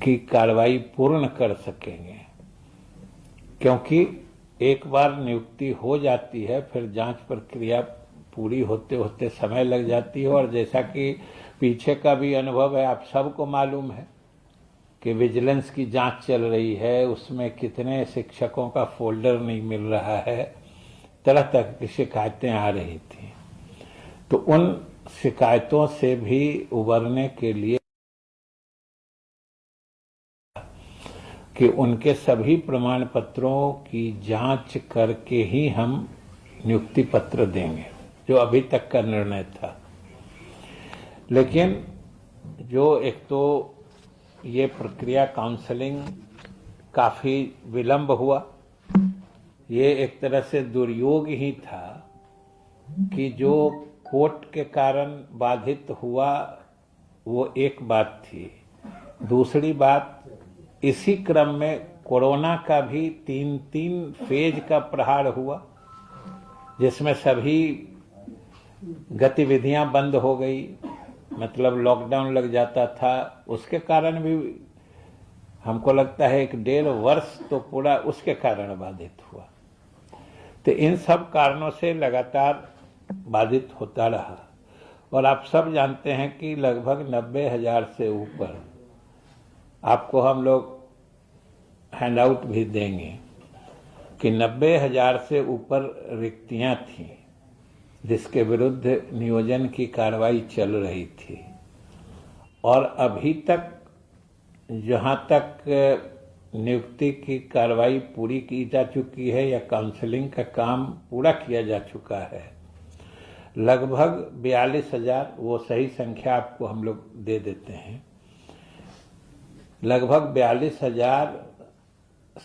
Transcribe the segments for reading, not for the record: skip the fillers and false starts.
की कार्रवाई पूर्ण कर सकेंगे, क्योंकि एक बार नियुक्ति हो जाती है फिर जांच प्रक्रिया पूरी होते होते समय लग जाती है। और जैसा कि पीछे का भी अनुभव है, आप सबको मालूम है कि विजिलेंस की जांच चल रही है, उसमें कितने शिक्षकों का फोल्डर नहीं मिल रहा है, तरह तरह की शिकायतें आ रही थी। तो उन शिकायतों से भी उबरने के लिए कि उनके सभी प्रमाण पत्रों की जांच करके ही हम नियुक्ति पत्र देंगे, जो अभी तक का निर्णय था। लेकिन जो एक तो ये प्रक्रिया काउंसलिंग काफी विलंब हुआ, ये एक तरह से दुर्योग ही था कि जो कोर्ट के कारण बाधित हुआ वो एक बात थी। दूसरी बात, इसी क्रम में कोरोना का भी 3 फेज का प्रहार हुआ, जिसमें सभी गतिविधियां बंद हो गई, मतलब लॉकडाउन लग जाता था। उसके कारण भी हमको लगता है 1.5 वर्ष तो पूरा उसके कारण बाधित हुआ। तो इन सब कारणों से लगातार बाधित होता रहा। और आप सब जानते हैं कि लगभग 90,000 से ऊपर, आपको हम लोग हैंडआउट भी देंगे कि 90,000 से ऊपर रिक्तियां थीं जिसके विरुद्ध नियोजन की कार्रवाई चल रही थी। और अभी तक जहां तक नियुक्ति की कार्रवाई पूरी की जा चुकी है या काउंसलिंग का काम पूरा किया जा चुका है, लगभग 42,000, वो सही संख्या आपको हम लोग दे देते हैं, लगभग 42,000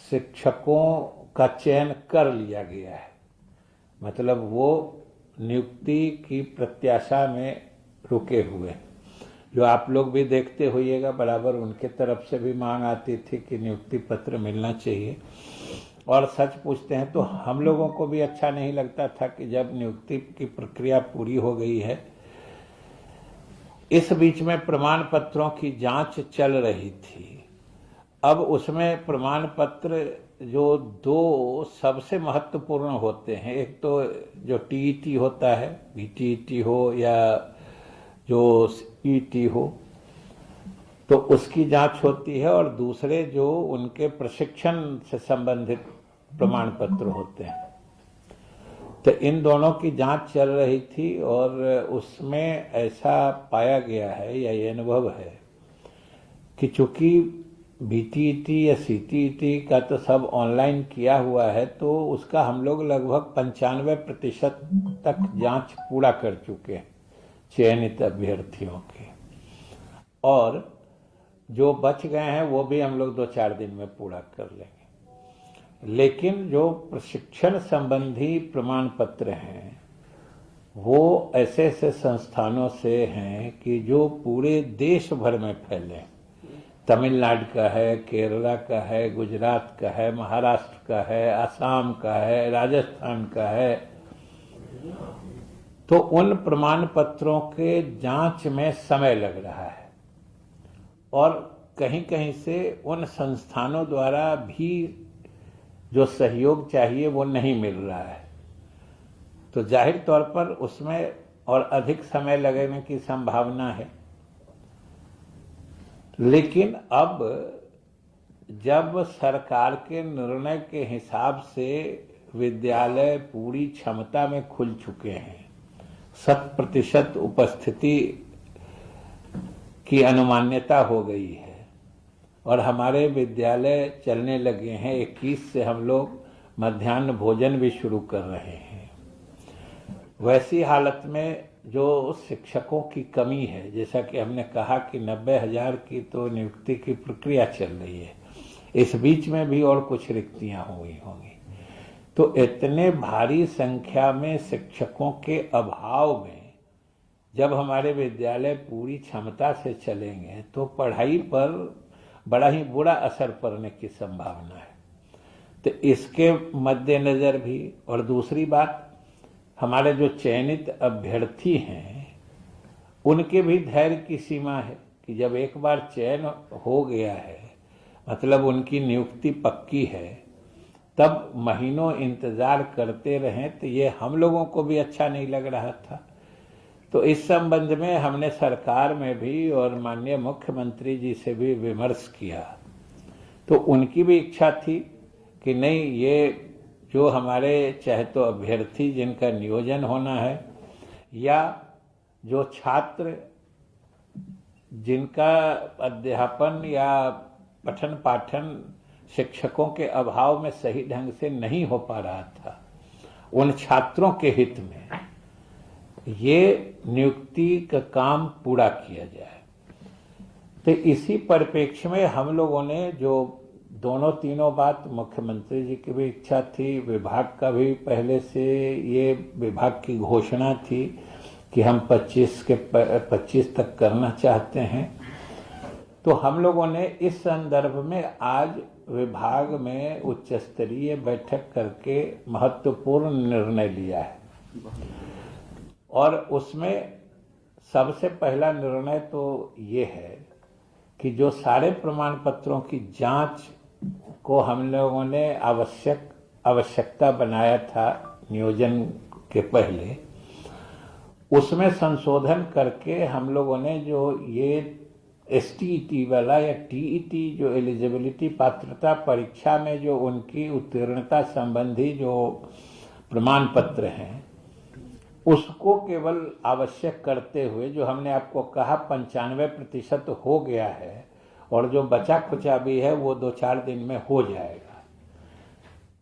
शिक्षकों का चयन कर लिया गया है। मतलब वो नियुक्ति की प्रत्याशा में रुके हुए, जो आप लोग भी देखते होइएगा, बराबर उनके तरफ से भी मांग आती थी कि नियुक्ति पत्र मिलना चाहिए। और सच पूछते हैं तो हम लोगों को भी अच्छा नहीं लगता था कि जब नियुक्ति की प्रक्रिया पूरी हो गई है, इस बीच में प्रमाण पत्रों की जांच चल रही थी। अब उसमें प्रमाण पत्र जो 2 सबसे महत्वपूर्ण होते हैं, एक तो जो टीईटी होता है, बीटीईटी हो या जो ईटी हो, तो उसकी जांच होती है, और दूसरे जो उनके प्रशिक्षण से संबंधित प्रमाण पत्र होते हैं। तो इन दोनों की जांच चल रही थी और उसमें ऐसा पाया गया है या ये अनुभव है कि चूंकि बीटीईटी या सीटीईटी का तो सब ऑनलाइन किया हुआ है, तो उसका हम लोग लगभग 95% तक जांच पूरा कर चुके हैं चयनित अभ्यर्थियों की। और जो बच गए हैं वो भी हम लोग 2-4 दिन में पूरा कर लेंगे। लेकिन जो प्रशिक्षण संबंधी प्रमाण पत्र हैं वो ऐसे ऐसे संस्थानों से हैं कि जो पूरे देश भर में फैले। तमिलनाडु का है, केरला का है, गुजरात का है, महाराष्ट्र का है, असम का है, राजस्थान का है। तो उन प्रमाण पत्रों के जांच में समय लग रहा है और कहीं कहीं से उन संस्थानों द्वारा भी जो सहयोग चाहिए वो नहीं मिल रहा है। तो जाहिर तौर पर उसमें और अधिक समय लगने की संभावना है। लेकिन अब जब सरकार के निर्णय के हिसाब से विद्यालय पूरी क्षमता में खुल चुके हैं, 100% उपस्थिति की अनुमान्यता हो गई है और हमारे विद्यालय चलने लगे हैं, 21 से हम लोग मध्याह्न भोजन भी शुरू कर रहे हैं, वैसी हालत में जो शिक्षकों की कमी है, जैसा कि हमने कहा कि 90,000 की तो नियुक्ति की प्रक्रिया चल रही है, इस बीच में भी और कुछ रिक्तियां हुई होंगी। तो इतने भारी संख्या में शिक्षकों के अभाव में जब हमारे विद्यालय पूरी क्षमता से चलेंगे तो पढ़ाई पर बड़ा ही बुरा असर पड़ने की संभावना है। तो इसके मद्देनजर भी, और दूसरी बात, हमारे जो चयनित अभ्यर्थी हैं उनके भी धैर्य की सीमा है कि जब एक बार चयन हो गया है मतलब उनकी नियुक्ति पक्की है, तब महीनों इंतजार करते रहें तो ये हम लोगों को भी अच्छा नहीं लग रहा था। तो इस संबंध में हमने सरकार में भी और माननीय मुख्यमंत्री जी से भी विमर्श किया। तो उनकी भी इच्छा थी कि नहीं, ये जो हमारे चाहे तो अभ्यर्थी जिनका नियोजन होना है या जो छात्र जिनका अध्यापन या पठन पाठन शिक्षकों के अभाव में सही ढंग से नहीं हो पा रहा था, उन छात्रों के हित में ये नियुक्ति का काम पूरा किया जाए। तो इसी परिप्रेक्ष्य में हम लोगों ने जो दोनों तीनों बात, मुख्यमंत्री जी की भी इच्छा थी, विभाग का भी पहले से ये विभाग की घोषणा थी कि हम 25 तक करना चाहते हैं। तो हम लोगों ने इस संदर्भ में आज विभाग में उच्च स्तरीय बैठक करके महत्वपूर्ण निर्णय लिया है। और उसमें सबसे पहला निर्णय तो ये है कि जो सारे प्रमाण पत्रों की जांच को हम लोगों ने आवश्यकता बनाया था नियोजन के पहले, उसमें संशोधन करके हम लोगों ने जो ये STET वाला या TET जो एलिजिबिलिटी पात्रता परीक्षा में जो उनकी उत्तीर्णता संबंधी जो प्रमाण पत्र हैं, उसको केवल आवश्यक करते हुए जो हमने आपको कहा 95% हो गया है और जो बचा खुचा भी है वो 2-4 दिन में हो जाएगा।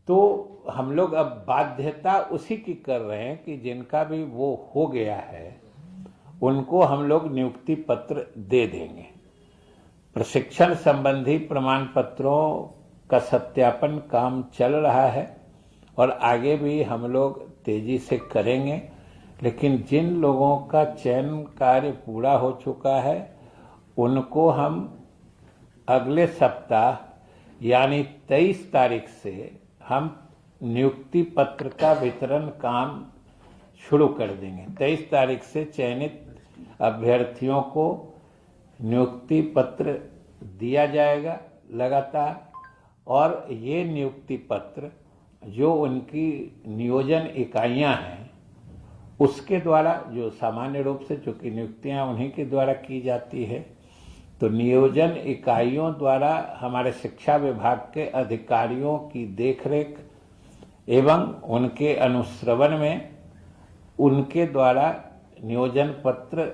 तो हम लोग अब बाध्यता उसी की कर रहे हैं कि जिनका भी वो हो गया है उनको हम लोग नियुक्ति पत्र दे देंगे। प्रशिक्षण संबंधी प्रमाण पत्रों का सत्यापन काम चल रहा है और आगे भी हम लोग तेजी से करेंगे, लेकिन जिन लोगों का चयन कार्य पूरा हो चुका है उनको हम अगले सप्ताह यानी 23 तारीख से हम नियुक्ति पत्र का वितरण काम शुरू कर देंगे। 23 तारीख से चयनित अभ्यर्थियों को नियुक्ति पत्र दिया जाएगा लगातार, और ये नियुक्ति पत्र जो उनकी नियोजन इकाइयां हैं उसके द्वारा, जो सामान्य रूप से चूंकि नियुक्तियां उन्हीं के द्वारा की जाती है, तो नियोजन इकाइयों द्वारा हमारे शिक्षा विभाग के अधिकारियों की देखरेख एवं उनके अनुश्रवण में उनके द्वारा नियोजन पत्र,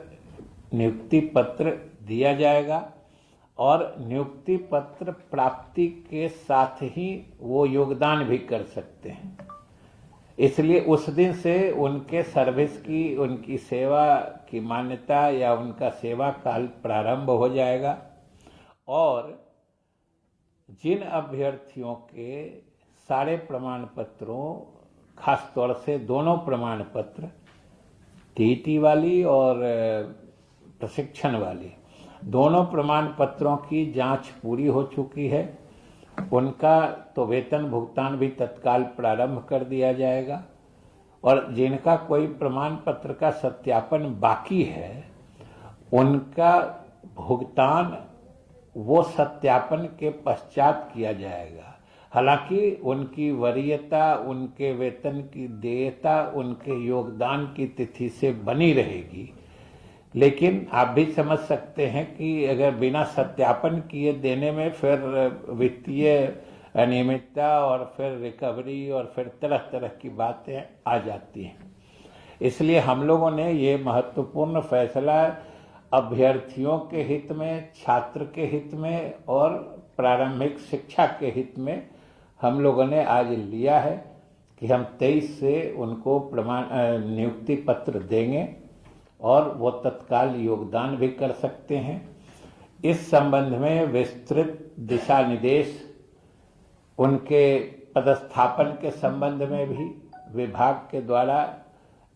नियुक्ति पत्र दिया जाएगा। और नियुक्ति पत्र प्राप्ति के साथ ही वो योगदान भी कर सकते हैं, इसलिए उस दिन से उनके सर्विस की, उनकी सेवा की मान्यता या उनका सेवा काल प्रारंभ हो जाएगा। और जिन अभ्यर्थियों के सारे प्रमाण पत्रों, खास तौर से दोनों प्रमाण पत्र, TET वाली और प्रशिक्षण वाली, दोनों प्रमाण पत्रों की जांच पूरी हो चुकी है, उनका तो वेतन भुगतान भी तत्काल प्रारंभ कर दिया जाएगा। और जिनका कोई प्रमाण पत्र का सत्यापन बाकी है उनका भुगतान वो सत्यापन के पश्चात किया जाएगा। हालांकि उनकी वरीयता, उनके वेतन की देयता उनके योगदान की तिथि से बनी रहेगी, लेकिन आप भी समझ सकते हैं कि अगर बिना सत्यापन किए देने में फिर वित्तीय अनियमितता और फिर रिकवरी और फिर तरह तरह की बातें आ जाती हैं। इसलिए हम लोगों ने ये महत्वपूर्ण फैसला अभ्यर्थियों के हित में, छात्र के हित में और प्रारंभिक शिक्षा के हित में हम लोगों ने आज लिया है कि हम 23 से उनको नियुक्ति पत्र देंगे और वो तत्काल योगदान भी कर सकते हैं। इस संबंध में विस्तृत दिशा निर्देश उनके पदस्थापन के संबंध में भी विभाग के द्वारा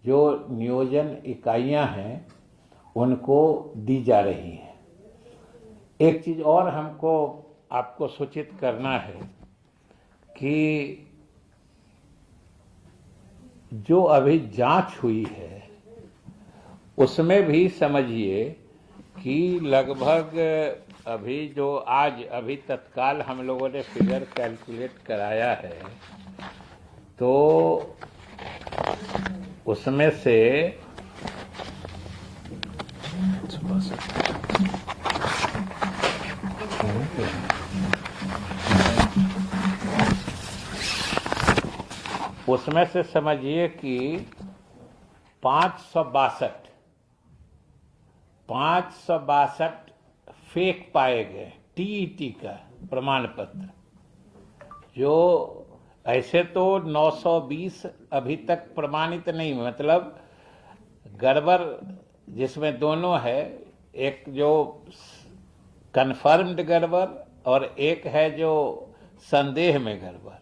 जो नियोजन इकाइयां हैं उनको दी जा रही हैं। एक चीज और हमको आपको सूचित करना है कि जो अभी जांच हुई है उसमें भी समझिए कि लगभग अभी जो आज अभी तत्काल हम लोगों ने फिगर कैलकुलेट कराया है, तो उसमें से समझिए कि 562 फेक पाए गए टीईटी का प्रमाण पत्र। जो ऐसे तो 920 अभी तक प्रमाणित नहीं, मतलब गड़बड़ जिसमें दोनों है, एक जो कन्फर्म्ड गड़बड़ और एक है जो संदेह में गड़बड़।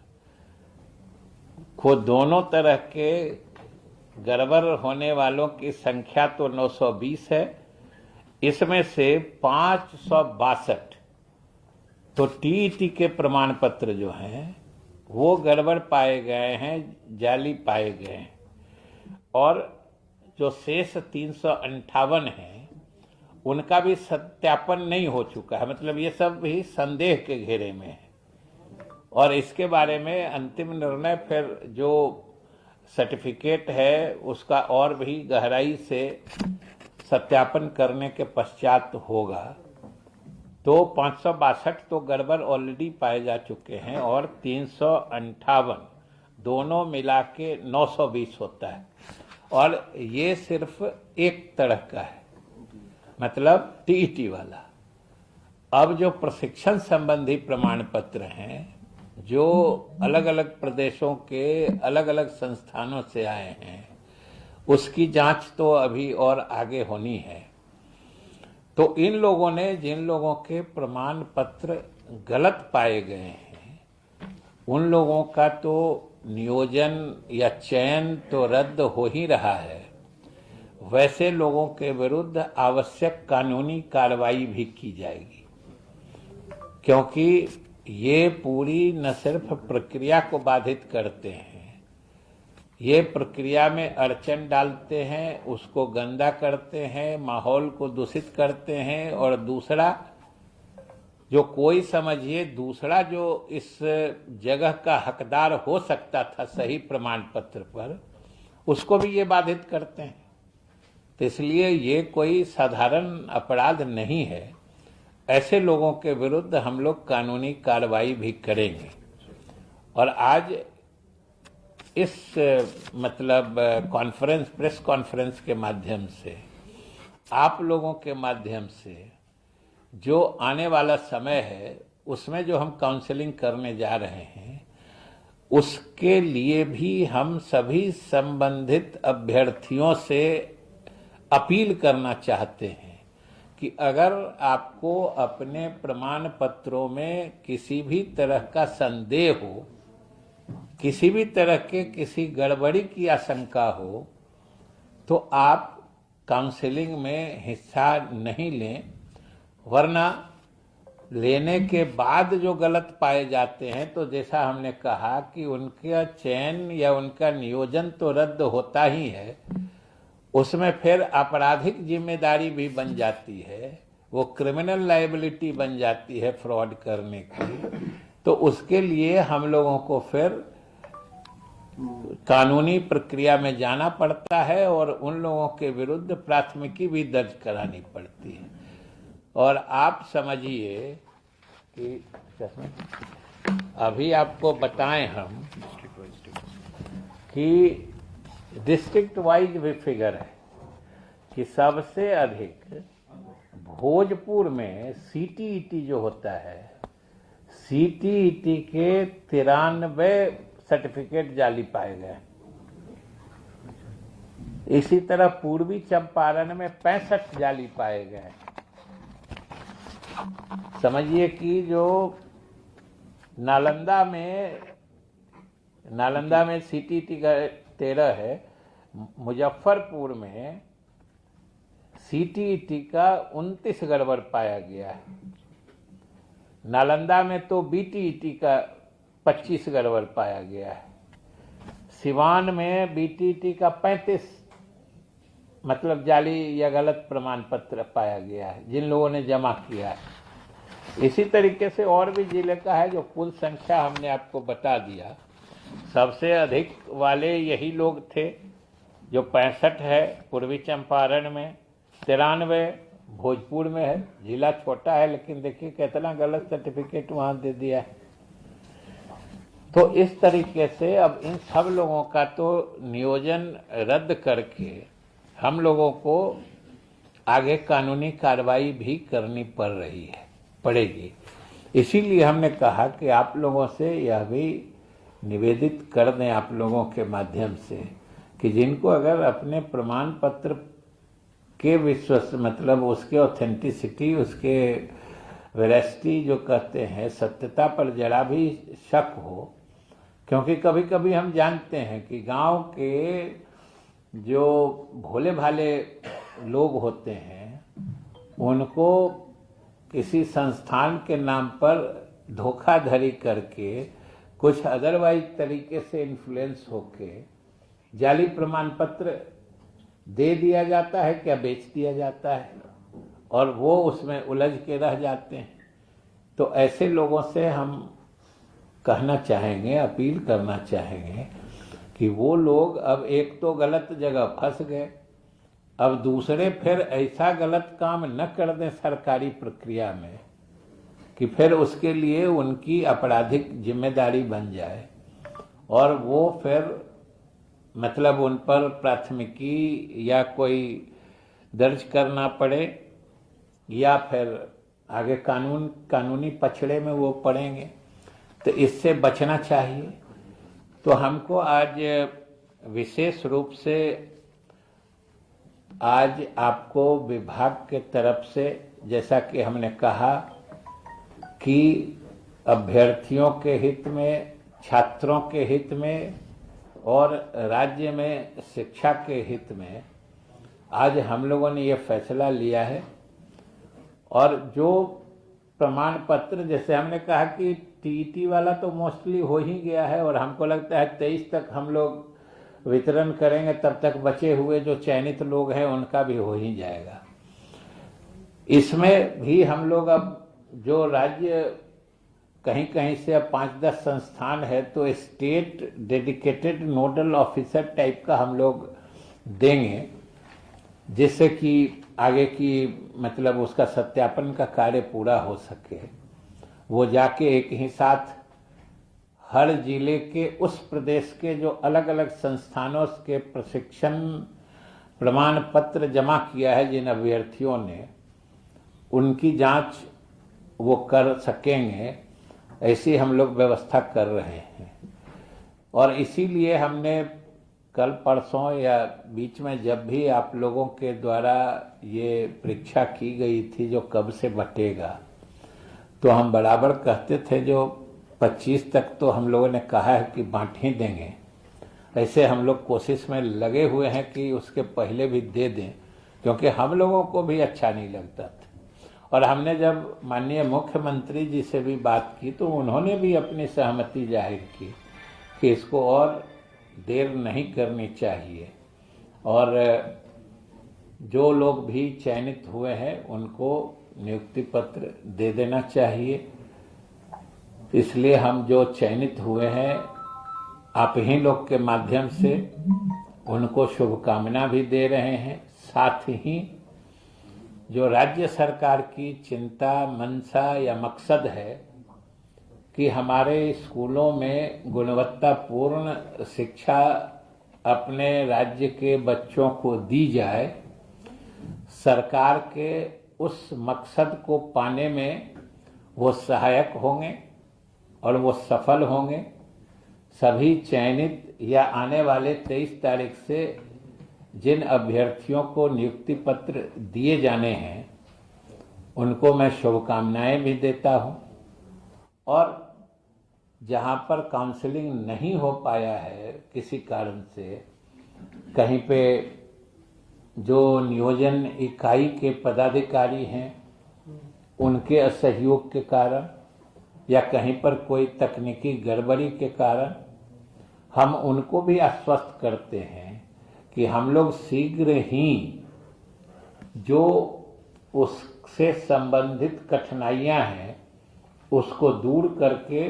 को दोनों तरह के गड़बड़ होने वालों की संख्या तो 920 है। इसमें से 562 तो टीईटी के प्रमाण पत्र जो हैं वो गड़बड़ पाए गए हैं, जाली पाए गए हैं। और जो शेष 358 हैं उनका भी सत्यापन नहीं हो चुका है, मतलब ये सब भी संदेह के घेरे में है। और इसके बारे में अंतिम निर्णय फिर जो सर्टिफिकेट है उसका और भी गहराई से सत्यापन करने के पश्चात होगा। तो 562 तो गड़बड़ ऑलरेडी पाए जा चुके हैं और 358 दोनों मिला के 920 होता है। और ये सिर्फ एक तरह का है, मतलब टीईटी वाला। अब जो प्रशिक्षण संबंधी प्रमाण पत्र हैं जो अलग अलग प्रदेशों के अलग अलग संस्थानों से आए हैं, उसकी जांच तो अभी और आगे होनी है। तो इन लोगों ने, जिन लोगों के प्रमाण पत्र गलत पाए गए हैं, उन लोगों का तो नियोजन या चयन तो रद्द हो ही रहा है। वैसे लोगों के विरुद्ध आवश्यक कानूनी कार्रवाई भी की जाएगी, क्योंकि ये पूरी न सिर्फ प्रक्रिया को बाधित करते हैं, ये प्रक्रिया में अड़चन डालते हैं, उसको गंदा करते हैं, माहौल को दूषित करते हैं। और दूसरा जो कोई समझिए दूसरा जो इस जगह का हकदार हो सकता था सही प्रमाण पत्र पर, उसको भी ये बाधित करते हैं। तो इसलिए ये कोई साधारण अपराध नहीं है। ऐसे लोगों के विरुद्ध हम लोग कानूनी कार्रवाई भी करेंगे। और आज इस मतलब कॉन्फ्रेंस, प्रेस कॉन्फ्रेंस के माध्यम से, आप लोगों के माध्यम से जो आने वाला समय है उसमें जो हम काउंसलिंग करने जा रहे हैं, उसके लिए भी हम सभी संबंधित अभ्यर्थियों से अपील करना चाहते हैं कि अगर आपको अपने प्रमाण पत्रों में किसी भी तरह का संदेह हो, किसी भी तरह के किसी गड़बड़ी की आशंका हो, तो आप काउंसलिंग में हिस्सा नहीं लें। वरना लेने के बाद जो गलत पाए जाते हैं, तो जैसा हमने कहा कि उनका चयन या उनका नियोजन तो रद्द होता ही है, उसमें फिर आपराधिक जिम्मेदारी भी बन जाती है, वो क्रिमिनल लायबिलिटी बन जाती है फ्रॉड करने की। तो उसके लिए हम लोगों को फिर कानूनी प्रक्रिया में जाना पड़ता है और उन लोगों के विरुद्ध प्राथमिकी भी दर्ज करानी पड़ती है। और आप समझिए कि अभी आपको बताएं हम कि डिस्ट्रिक्ट वाइज भी फिगर है कि सबसे अधिक भोजपुर में सीटीईटी जो होता है, सीटीईटी के 93 सर्टिफिकेट जाली पाए गए। इसी तरह पूर्वी चंपारण में 65 जाली पाए गए। समझिए कि जो नालंदा में सीटीईटी का 13 है, मुजफ्फरपुर में सीटीईटी का 29 गड़बड़ पाया गया है। नालंदा में तो बीटीईटी का 25 गड़बड़ पाया गया है। सिवान में बीटीईटी का 35 मतलब जाली या गलत प्रमाण पत्र पाया गया है, जिन लोगों ने जमा किया है। इसी तरीके से और भी जिले का है, जो कुल संख्या हमने आपको बता दिया। सबसे अधिक वाले यही लोग थे, जो 65 है पूर्वी चंपारण में, 93 भोजपुर में है। जिला छोटा है लेकिन देखिए कितना गलत सर्टिफिकेट वहां दे दिया है। तो इस तरीके से अब इन सब लोगों का तो नियोजन रद्द करके हम लोगों को आगे कानूनी कार्रवाई भी करनी पड़ेगी। इसीलिए हमने कहा कि आप लोगों से यह भी निवेदित कर दें, आप लोगों के माध्यम से, कि जिनको अगर अपने प्रमाण पत्र के विश्वास मतलब उसके ऑथेंटिसिटी, उसके वेरासिटी जो कहते हैं, सत्यता पर जरा भी शक हो, क्योंकि कभी कभी हम जानते हैं कि गांव के जो भोले भाले लोग होते हैं उनको किसी संस्थान के नाम पर धोखाधड़ी करके कुछ अदरवाइज तरीके से इन्फ्लुएंस होके जाली प्रमाण पत्र दे दिया जाता है, क्या बेच दिया जाता है, और वो उसमें उलझ के रह जाते हैं। तो ऐसे लोगों से हम कहना चाहेंगे, अपील करना चाहेंगे कि वो लोग अब एक तो गलत जगह फंस गए, अब दूसरे फिर ऐसा गलत काम न कर दें सरकारी प्रक्रिया में कि फिर उसके लिए उनकी आपराधिक जिम्मेदारी बन जाए और वो फिर मतलब उन पर प्राथमिकी या कोई दर्ज करना पड़े या फिर आगे कानूनी पछड़े में वो पड़ेंगे। तो इससे बचना चाहिए। तो हमको आज विशेष रूप से आज आपको विभाग के तरफ से, जैसा कि हमने कहा कि अभ्यर्थियों के हित में, छात्रों के हित में और राज्य में शिक्षा के हित में आज हम लोगों ने ये फैसला लिया है। और जो प्रमाण पत्र, जैसे हमने कहा कि टीईटी वाला तो मोस्टली हो ही गया है और हमको लगता है 23 तक हम लोग वितरण करेंगे, तब तक बचे हुए जो चयनित लोग हैं उनका भी हो ही जाएगा। इसमें भी हम लोग अब जो राज्य कहीं कहीं से अब 5-10 संस्थान है तो state dedicated nodal officer type का हम लोग देंगे, जिससे कि आगे की मतलब उसका सत्यापन का कार्य पूरा हो सके। वो जाके एक ही साथ हर जिले के उस प्रदेश के जो अलग अलग संस्थानों के प्रशिक्षण प्रमाण पत्र जमा किया है जिन अभ्यर्थियों ने, उनकी जांच वो कर सकेंगे, ऐसी हम लोग व्यवस्था कर रहे हैं। और इसीलिए हमने कल परसों या बीच में जब भी आप लोगों के द्वारा ये परीक्षा की गई थी जो कब से बटेगा, तो हम बराबर कहते थे जो 25 तक तो हम लोगों ने कहा है कि बांट ही देंगे। ऐसे हम लोग कोशिश में लगे हुए हैं कि उसके पहले भी दे दें, क्योंकि हम लोगों को भी अच्छा नहीं लगता था। और हमने जब माननीय मुख्यमंत्री जी से भी बात की तो उन्होंने भी अपनी सहमति जाहिर की कि इसको और देर नहीं करनी चाहिए और जो लोग भी चयनित हुए हैं उनको नियुक्ति पत्र दे देना चाहिए। इसलिए हम जो चयनित हुए हैं आप ही लोग के माध्यम से उनको शुभकामना भी दे रहे हैं। साथ ही जो राज्य सरकार की चिंता, मंशा या मकसद है कि हमारे स्कूलों में गुणवत्तापूर्ण शिक्षा अपने राज्य के बच्चों को दी जाए, सरकार के उस मकसद को पाने में वो सहायक होंगे और वो सफल होंगे। सभी चयनित या आने वाले 23 तारीख से जिन अभ्यर्थियों को नियुक्ति पत्र दिए जाने हैं उनको मैं शुभकामनाएं भी देता हूं। और जहां पर काउंसलिंग नहीं हो पाया है किसी कारण से, कहीं पे जो नियोजन इकाई के पदाधिकारी हैं उनके असहयोग के कारण या कहीं पर कोई तकनीकी गड़बड़ी के कारण, हम उनको भी आश्वस्त करते हैं कि हम लोग शीघ्र ही जो उससे संबंधित कठिनाइयां हैं उसको दूर करके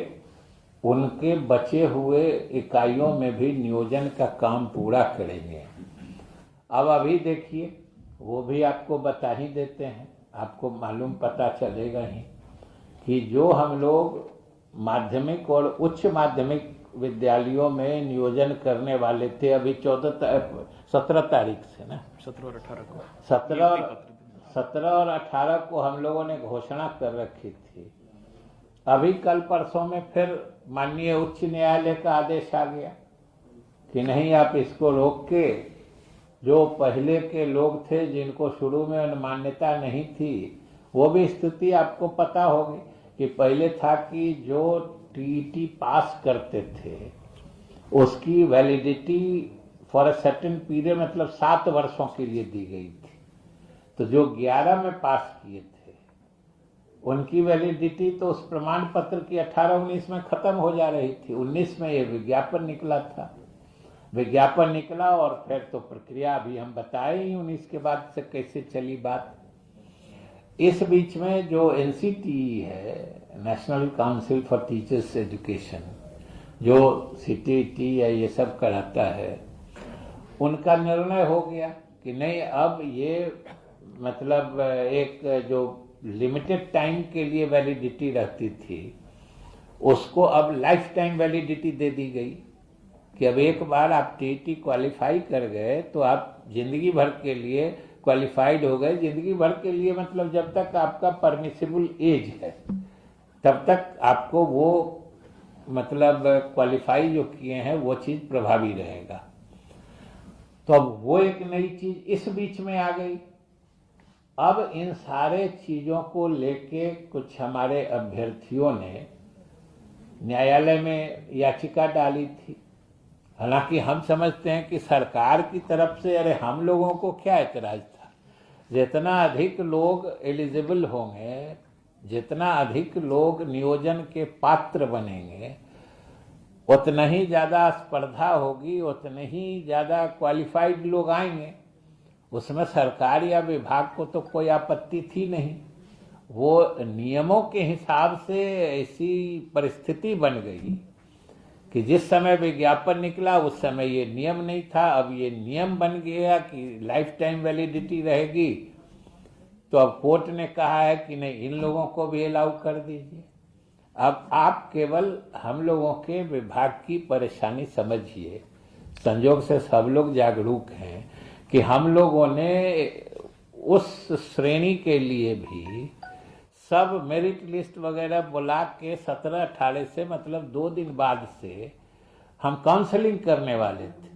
उनके बचे हुए इकाइयों में भी नियोजन का काम पूरा करेंगे। अब अभी देखिए, वो भी आपको बता ही देते हैं, आपको मालूम पता चलेगा ही कि जो हम लोग माध्यमिक और उच्च माध्यमिक विद्यालयों में नियोजन करने वाले थे, अभी 17 तारीख से ना, 17 और 18 को हम लोगों ने घोषणा कर रखी थी। अभी कल परसों में फिर माननीय उच्च न्यायालय का आदेश आ गया कि नहीं, आप इसको रोक के, जो पहले के लोग थे जिनको शुरू में मान्यता नहीं थी, वो भी स्थिति आपको पता होगी कि पहले था कि जो टीईटी पास करते थे उसकी validity for a certain period, मतलब 7 वर्षों के लिए दी गई थी। तो जो 11 में पास किए थे उनकी वैलिडिटी तो उस प्रमाण पत्र की 18-19 में खत्म हो जा रही थी। 19 में ये विज्ञापन निकला था, विज्ञापन निकला और फिर तो प्रक्रिया अभी हम बताए ही 19 के बाद से कैसे चली बात। इस बीच में जो एनसीटीई है, national council for teachers education, जो सीटीटी या ये सब कराता है, उनका निर्णय हो गया कि नहीं, अब ये मतलब एक जो लिमिटेड टाइम के लिए वैलिडिटी रहती थी उसको अब लाइफ टाइम वैलिडिटी दे दी गई कि अब एक बार आप टीईटी क्वालिफाई कर गए तो आप जिंदगी भर के लिए क्वालिफाइड हो गए। जिंदगी भर के लिए मतलब जब तक आपका परमिसिबल एज है तब तक आपको वो मतलब क्वालिफाई जो किए हैं वो चीज प्रभावी रहेगा। तो अब वो एक नई चीज इस बीच में आ गई। अब इन सारे चीजों को लेके कुछ हमारे अभ्यर्थियों ने न्यायालय में याचिका डाली थी। हालांकि हम समझते हैं कि सरकार की तरफ से, अरे हम लोगों को क्या एतराज था, जितना अधिक लोग एलिजिबल होंगे, जितना अधिक लोग नियोजन के पात्र बनेंगे, उतना ही ज्यादा स्पर्धा होगी, उतने ही ज्यादा क्वालिफाइड लोग आएंगे। उसमें सरकार या विभाग को तो कोई आपत्ति थी नहीं। वो नियमों के हिसाब से ऐसी परिस्थिति बन गई कि जिस समय विज्ञापन निकला उस समय ये नियम नहीं था, अब ये नियम बन गया कि लाइफ टाइम वैलिडिटी रहेगी। तो अब कोर्ट ने कहा है कि नहीं, इन लोगों को भी अलाउ कर दीजिए। अब आप केवल हम लोगों के विभाग की परेशानी समझिए। संयोग से सब लोग जागरूक हैं कि हम लोगों ने उस श्रेणी के लिए भी सब मेरिट लिस्ट वगैरह बुला के 17-18 से, मतलब 2 दिन बाद से हम काउंसलिंग करने वाले थे।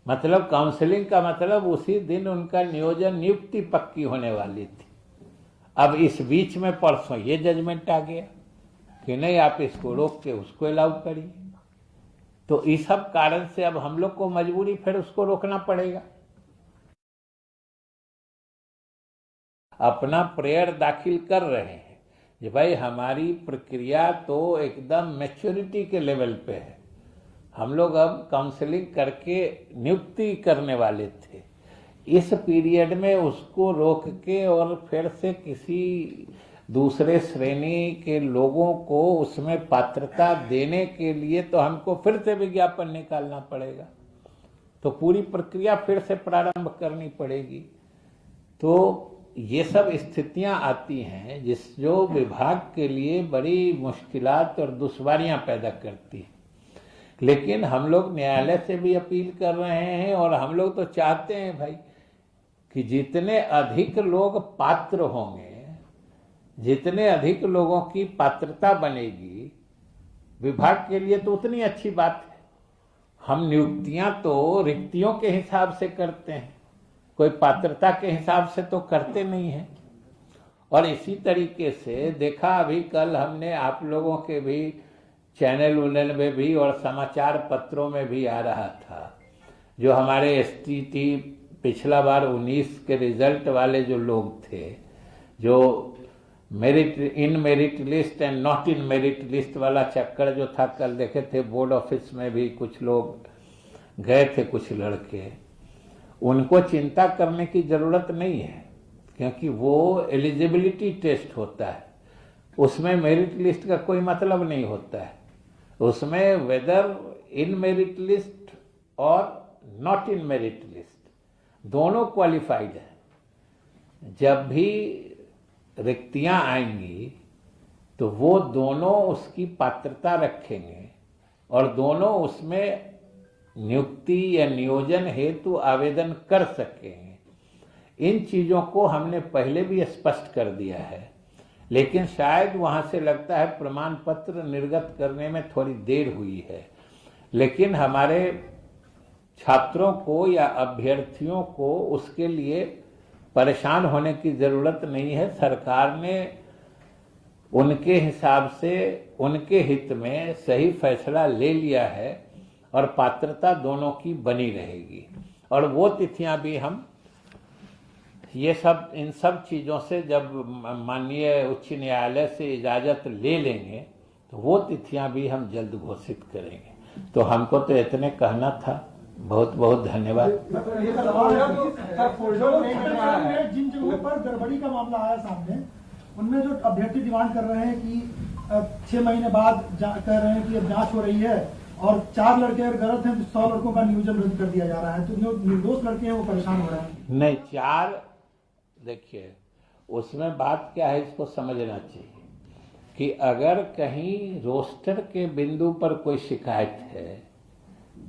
मतलब काउंसलिंग का मतलब उसी दिन उनका नियोजन, नियुक्ति पक्की होने वाली थी। अब इस बीच में परसों ये जजमेंट आ गया कि नहीं, आप इसको रोक के उसको अलाउ करिए। तो इस सब कारण से अब हम लोग को मजबूरी फिर उसको रोकना पड़ेगा। अपना प्रेयर दाखिल कर रहे हैं कि भाई हमारी प्रक्रिया तो एकदम मैच्योरिटी के लेवल पे है। हम लोग अब काउंसलिंग करके नियुक्ति करने वाले थे, इस पीरियड में उसको रोक के और फिर से किसी दूसरे श्रेणी के लोगों को उसमें पात्रता देने के लिए तो हमको फिर से विज्ञापन निकालना पड़ेगा। तो पूरी प्रक्रिया फिर से प्रारंभ करनी पड़ेगी। तो ये सब स्थितियां आती हैं जो विभाग के लिए बड़ी मुश्किलात और दुश्वारियां पैदा करती हैं। लेकिन हम लोग न्यायालय से भी अपील कर रहे हैं और हम लोग तो चाहते हैं भाई कि जितने अधिक लोग पात्र होंगे, जितने अधिक लोगों की पात्रता बनेगी विभाग के लिए तो उतनी अच्छी बात है। हम नियुक्तियां तो रिक्तियों के हिसाब से करते हैं, कोई पात्रता के हिसाब से तो करते नहीं है। और इसी तरीके से देखा, अभी कल हमने आप लोगों के भी चैनल उनल में भी और समाचार पत्रों में भी आ रहा था, जो हमारे एसटीटी पिछला बार 19 के रिजल्ट वाले जो लोग थे, जो merit, in merit list and not in merit list वाला चक्कर जो था, कल देखे थे बोर्ड ऑफिस में भी कुछ लोग गए थे, कुछ लड़के। उनको चिंता करने की जरूरत नहीं है, क्योंकि वो एलिजिबिलिटी टेस्ट होता है। उसमें मेरिट लिस्ट का कोई मतलब नहीं होता है। उसमें वेदर इन मेरिट लिस्ट और नॉट इन मेरिट लिस्ट दोनों क्वालिफाइड है। जब भी रिक्तियां आएंगी तो वो दोनों उसकी पात्रता रखेंगे और दोनों उसमें नियुक्ति या नियोजन हेतु आवेदन कर सकेंगे। इन चीजों को हमने पहले भी स्पष्ट कर दिया है, लेकिन शायद वहां से लगता है प्रमाण पत्र निर्गत करने में थोड़ी देर हुई है। लेकिन हमारे छात्रों को या अभ्यर्थियों को उसके लिए परेशान होने की जरूरत नहीं है। सरकार ने उनके हिसाब से उनके हित में सही फैसला ले लिया है और पात्रता दोनों की बनी रहेगी। और वो तिथियां भी हम ये सब इन सब चीजों से जब माननीय उच्च न्यायालय से इजाजत ले लेंगे तो वो तिथियां भी हम जल्द घोषित करेंगे। तो हमको तो इतने कहना था। बहुत बहुत धन्यवाद। जिन जगहों पर गड़बड़ी का मामला आया सामने, उनमें जो अभ्यर्थी डिमांड कर रहे हैं कि 6 महीने बाद कह रहे हैं कि अब जांच हो रही है और 4 लड़के अगर गलत हैं तो 100 लड़कों का नियोजन रद्द कर दिया जा रहा है, तो जो निर्दोष लड़के हैं वो परेशान हो रहे हैं। नहीं, 4 देखिए उसमें बात क्या है, इसको समझना चाहिए कि अगर कहीं रोस्टर के बिंदु पर कोई शिकायत है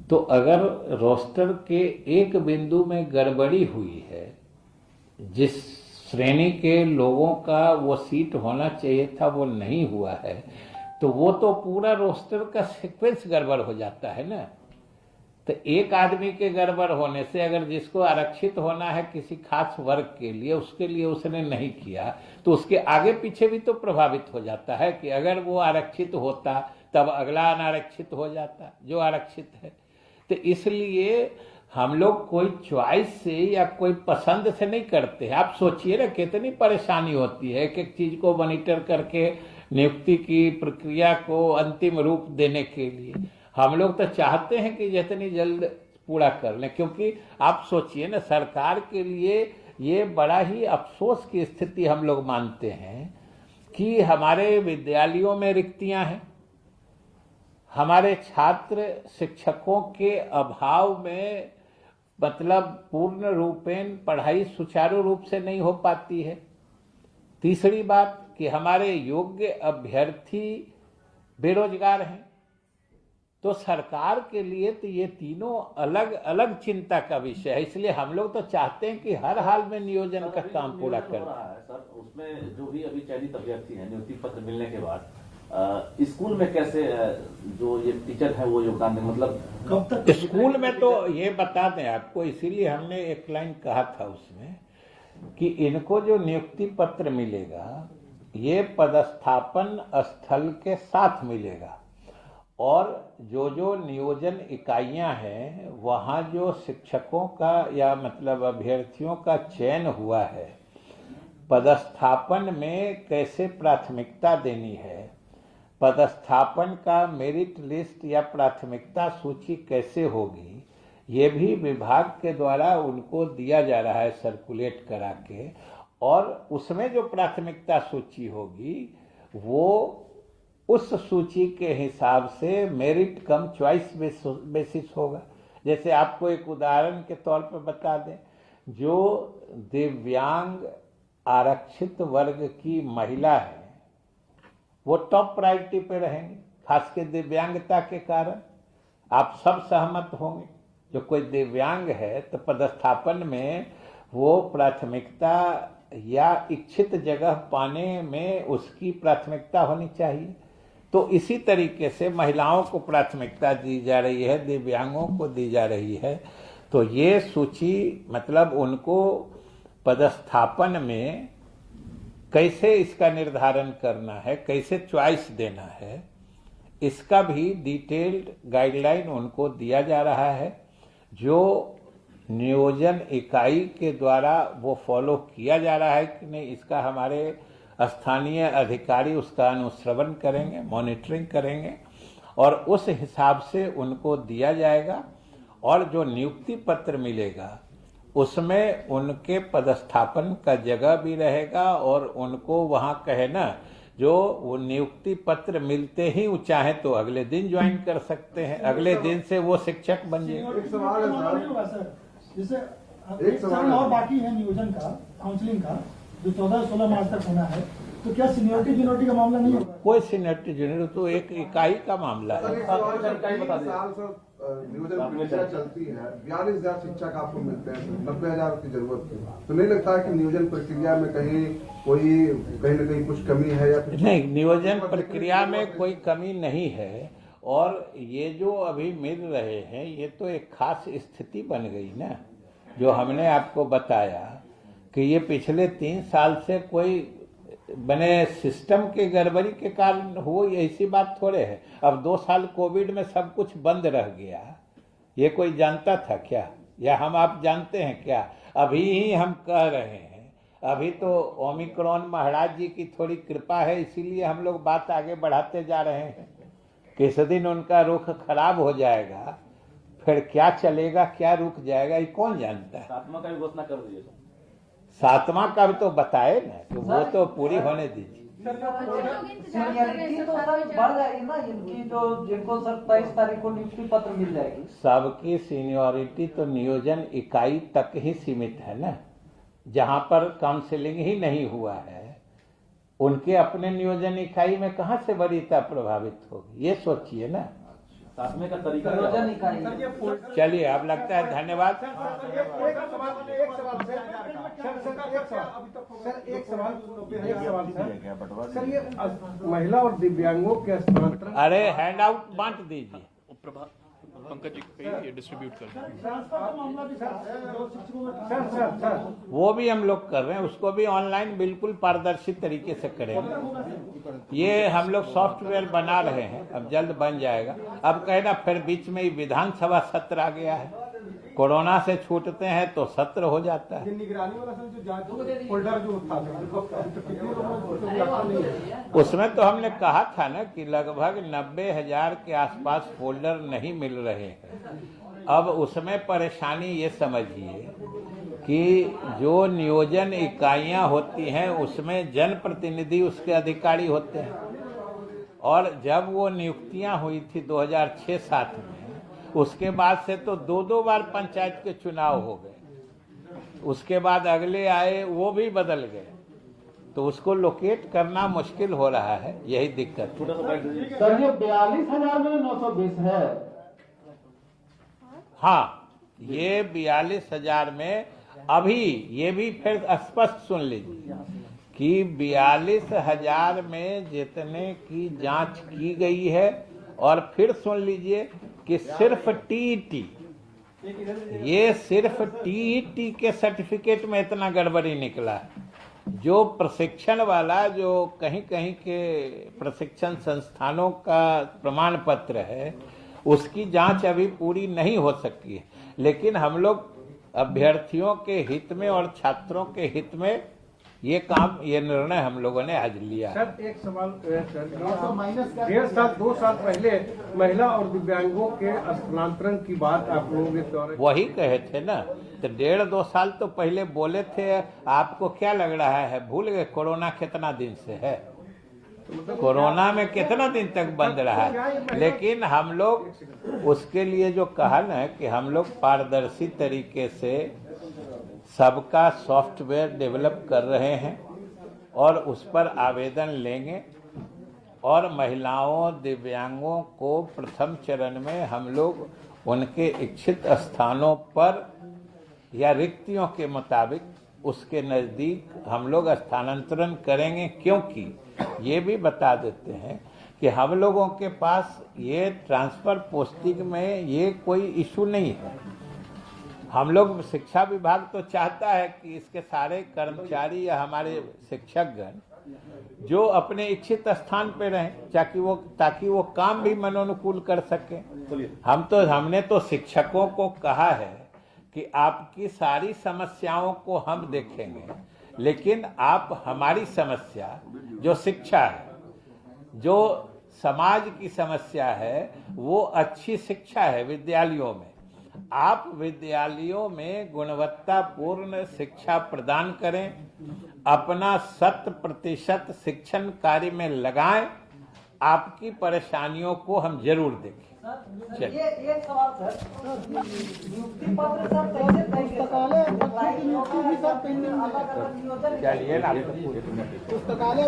तो अगर रोस्टर के एक बिंदु में गड़बड़ी हुई है, जिस श्रेणी के लोगों का वो सीट होना चाहिए था वो नहीं हुआ है, तो वो तो पूरा रोस्टर का सीक्वेंस गड़बड़ हो जाता है ना। तो एक आदमी के गड़बड़ होने से अगर जिसको आरक्षित होना है किसी खास वर्ग के लिए, उसके लिए उसने नहीं किया तो उसके आगे पीछे भी तो प्रभावित हो जाता है कि अगर वो आरक्षित होता तब अगला अनारक्षित हो जाता जो आरक्षित है। तो इसलिए हम लोग कोई चॉइस से या कोई पसंद से नहीं करते हैं। आप सोचिए ना कितनी परेशानी होती है एक एक चीज को मॉनिटर करके नियुक्ति की प्रक्रिया को अंतिम रूप देने के लिए। हम लोग तो चाहते हैं कि जितनी जल्द पूरा कर लें, क्योंकि आप सोचिए ना सरकार के लिए ये बड़ा ही अफसोस की स्थिति हम लोग मानते हैं कि हमारे विद्यालयों में रिक्तियां हैं, हमारे छात्र शिक्षकों के अभाव में मतलब पूर्ण रूपेण पढ़ाई सुचारू रूप से नहीं हो पाती है। तीसरी बात कि हमारे योग्य अभ्यर्थी बेरोजगार हैं। तो सरकार के लिए तो ये तीनों अलग अलग चिंता का विषय है। इसलिए हम लोग तो चाहते हैं कि हर हाल में नियोजन का काम पूरा कर रहा है। सर, उसमें जो भी अभी चयनित अभ्यर्थी हैं नियुक्ति पत्र मिलने के बाद स्कूल में कैसे जो ये टीचर है वो योगदान दें, मतलब कब तक स्कूल में तो ये बता दें आपको, इसीलिए हमने एक लाइन कहा था उसमें कि इनको जो नियुक्ति पत्र मिलेगा ये पदस्थापन स्थल के साथ मिलेगा और जो जो नियोजन इकाइयां हैं वहां जो शिक्षकों का या मतलब अभ्यर्थियों का चयन हुआ है, पदस्थापन में कैसे प्राथमिकता देनी है, पदस्थापन का मेरिट लिस्ट या प्राथमिकता सूची कैसे होगी, ये भी विभाग के द्वारा उनको दिया जा रहा है सर्कुलेट करा के। और उसमें जो प्राथमिकता सूची होगी वो उस सूची के हिसाब से मेरिट कम चॉइस बेसिस होगा। जैसे आपको एक उदाहरण के तौर पर बता दें, जो दिव्यांग आरक्षित वर्ग की महिला है वो टॉप प्रायोरिटी पे रहेंगे, खास के दिव्यांगता के कारण। आप सब सहमत होंगे, जो कोई दिव्यांग है तो पदस्थापन में वो प्राथमिकता या इच्छित जगह पाने में उसकी प्राथमिकता होनी चाहिए। तो इसी तरीके से महिलाओं को प्राथमिकता दी जा रही है, दिव्यांगों को दी जा रही है। तो ये सूची मतलब उनको पदस्थापन में कैसे इसका निर्धारण करना है, कैसे चॉइस देना है, इसका भी डिटेल्ड गाइडलाइन उनको दिया जा रहा है, जो नियोजन इकाई के द्वारा वो फॉलो किया जा रहा है कि नहीं, इसका हमारे स्थानीय अधिकारी उसका अनुश्रवण करेंगे, मॉनिटरिंग करेंगे और उस हिसाब से उनको दिया जाएगा। और जो नियुक्ति पत्र मिलेगा उसमें उनके पदस्थापन का जगह भी रहेगा और उनको वहां कहे ना जो वो नियुक्ति पत्र मिलते ही वो चाहे तो अगले दिन ज्वाइन कर सकते हैं, अगले दिन से वो शिक्षक बन जाए। एक सवाल है सर, जैसे एक सवाल और बाकी है नियोजन का, काउंसलिंग का, जो 14-16 मार्च तक होना है, तो क्या सीनियरिटी जूनियरिटी का मामला नहीं होगा? कोई सीनियरिटी जूनियरिटी तो एक इकाई का मामला है। नियोजन प्रक्रिया चलती है, 42,000 शिक्षक आपको मिलते हैं, 90,000 की जरूरत है, तो नहीं लगता है कि नियोजन प्रक्रिया में कहीं न कहीं कुछ कमी है या कुछ? नहीं, नियोजन प्रक्रिया में कोई कमी नहीं है, और ये जो अभी मिल रहे हैं ये तो एक खास स्थिति बन गई ना, जो हमने आपको बताया कि ये पिछले 3 साल से कोई बने सिस्टम के गड़बड़ी के कारण हो, ऐसी बात थोड़े है। अब 2 साल कोविड में सब कुछ बंद रह गया, ये कोई जानता था क्या, या हम आप जानते हैं क्या? अभी ही हम कह रहे हैं, अभी तो ओमिक्रॉन महाराज जी की थोड़ी कृपा है, इसीलिए हम लोग बात आगे बढ़ाते जा रहे हैं। किस दिन उनका रुख खराब हो जाएगा, फिर क्या चलेगा क्या रुक जाएगा, ये कौन जानता है। 7वां का भी घोषणा कर दीजिए। 7वां का तो बताए ना, तो वो तो पूरी होने दीजिए। सीनियरिटी तो सर बढ़ जाएगी ना इनकी, जो जिनको सर 23 तारीख को नियुक्ति पत्र मिल जाएगी। सबकी सीनियरिटी तो नियोजन इकाई तक ही सीमित है ना, जहां पर काउंसिलिंग ही नहीं हुआ है, उनके अपने नियोजन इकाई में कहां से वरीयता प्रभावित होगी, ये सोचिए ना। 7वें का तरीका नियोजन इकाई। चलिए, अब लगता है धन्यवाद। सर, ये महिला और दिव्यांगों के स्थानांतरण, अरे हैंड आउट बांट दीजिए। पंकज जी को ये डिस्ट्रीब्यूट कर दें। ट्रांसफर का मामला भी था, जो शिक्षकों में ट्रांसफर सर वो भी हम लोग कर रहे हैं, उसको भी ऑनलाइन बिल्कुल पारदर्शी तरीके से करेंगे। ये हम लोग सॉफ्टवेयर बना रहे हैं, अब जल्द बन जाएगा। अब कहना फिर बीच में ही विधानसभा सत्र आ गया है, कोरोना से छूटते हैं तो सत्र हो जाता है। निगरानी वाला सर जो जांच फोल्डर जो था, उसमें तो हमने कहा था ना कि लगभग 90,000 के आसपास फोल्डर नहीं मिल रहे हैं। अब उसमें परेशानी ये समझिए कि जो नियोजन इकाइयां होती हैं उसमें जनप्रतिनिधि उसके अधिकारी होते हैं, और जब वो नियुक्तियां हुई थी 2006-07 में, उसके बाद से तो 2 बार पंचायत के चुनाव हो गए, उसके बाद अगले आए वो भी बदल गए, तो उसको लोकेट करना मुश्किल हो रहा है, यही दिक्कत है। सर ये 42,000 में 920 है। हाँ, ये 42,000 में अभी ये भी फिर स्पष्ट सुन लीजिए कि 42,000 में जितने की जांच की गई है, और फिर सुन लीजिए कि सिर्फ टीईटी, ये सिर्फ टीईटी के सर्टिफिकेट में इतना गड़बड़ी निकला है। जो प्रशिक्षण वाला, जो कहीं कहीं के प्रशिक्षण संस्थानों का प्रमाण पत्र है, उसकी जांच अभी पूरी नहीं हो सकी है। लेकिन हम लोग अभ्यर्थियों के हित में और छात्रों के हित में ये निर्णय हम लोगों ने आज लिया। सर एक सवाल, 2 साल पहले महिला और दिव्यांगों के स्थानांतरण की बात आप लोगों के द्वारा वही कहे थे ना, तो 1.5-2 साल तो पहले बोले थे। आपको क्या लग रहा है, भूल गए कोरोना कितना दिन से है? कोरोना में कितना दिन तक बंद रहा है? लेकिन हम लोग उसके लिए जो कहा ना कि हम लोग पारदर्शी तरीके से सबका सॉफ्टवेयर डेवलप कर रहे हैं और उस पर आवेदन लेंगे, और महिलाओं दिव्यांगों को प्रथम चरण में हम लोग उनके इच्छित स्थानों पर या रिक्तियों के मुताबिक उसके नज़दीक हम लोग स्थानांतरण करेंगे। क्योंकि ये भी बता देते हैं कि हम लोगों के पास ये ट्रांसफर पोस्टिंग में ये कोई इशू नहीं है। हम लोग, शिक्षा विभाग तो चाहता है कि इसके सारे कर्मचारी या हमारे शिक्षकगण जो अपने इच्छित स्थान पे रहें, ताकि वो काम भी मनोनुकूल कर सकें। हमने तो शिक्षकों को कहा है कि आपकी सारी समस्याओं को हम देखेंगे, लेकिन आप हमारी समस्या जो शिक्षा है, जो समाज की समस्या है, वो अच्छी शिक्षा है विद्यालयों में, आप विद्यालयों में गुणवत्तापूर्ण शिक्षा प्रदान करें, अपना 100% शिक्षण कार्य में लगाएं, आपकी परेशानियों को हम जरूर देखें। सर, ये एक सवाल सर, नियुक्ति पत्र सर कैसे पुस्तकालय अलग अलग नियोजन चलिए ना, पुस्तकालय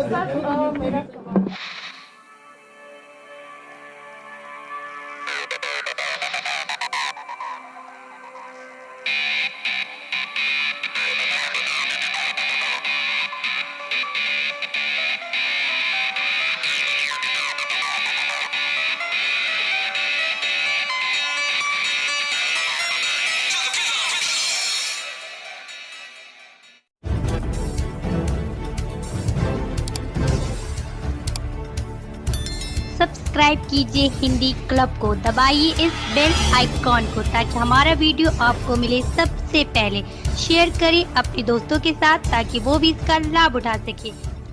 सब्सक्राइब कीजिए हिंदी क्लब को, दबाइए इस बेल आइकॉन को ताकि हमारा वीडियो आपको मिले सबसे पहले। शेयर करें अपने दोस्तों के साथ ताकि वो भी इसका लाभ उठा सके।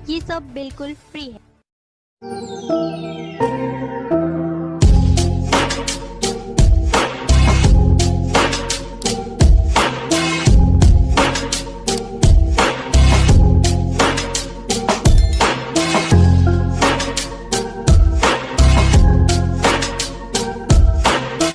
ये सब बिल्कुल फ्री है।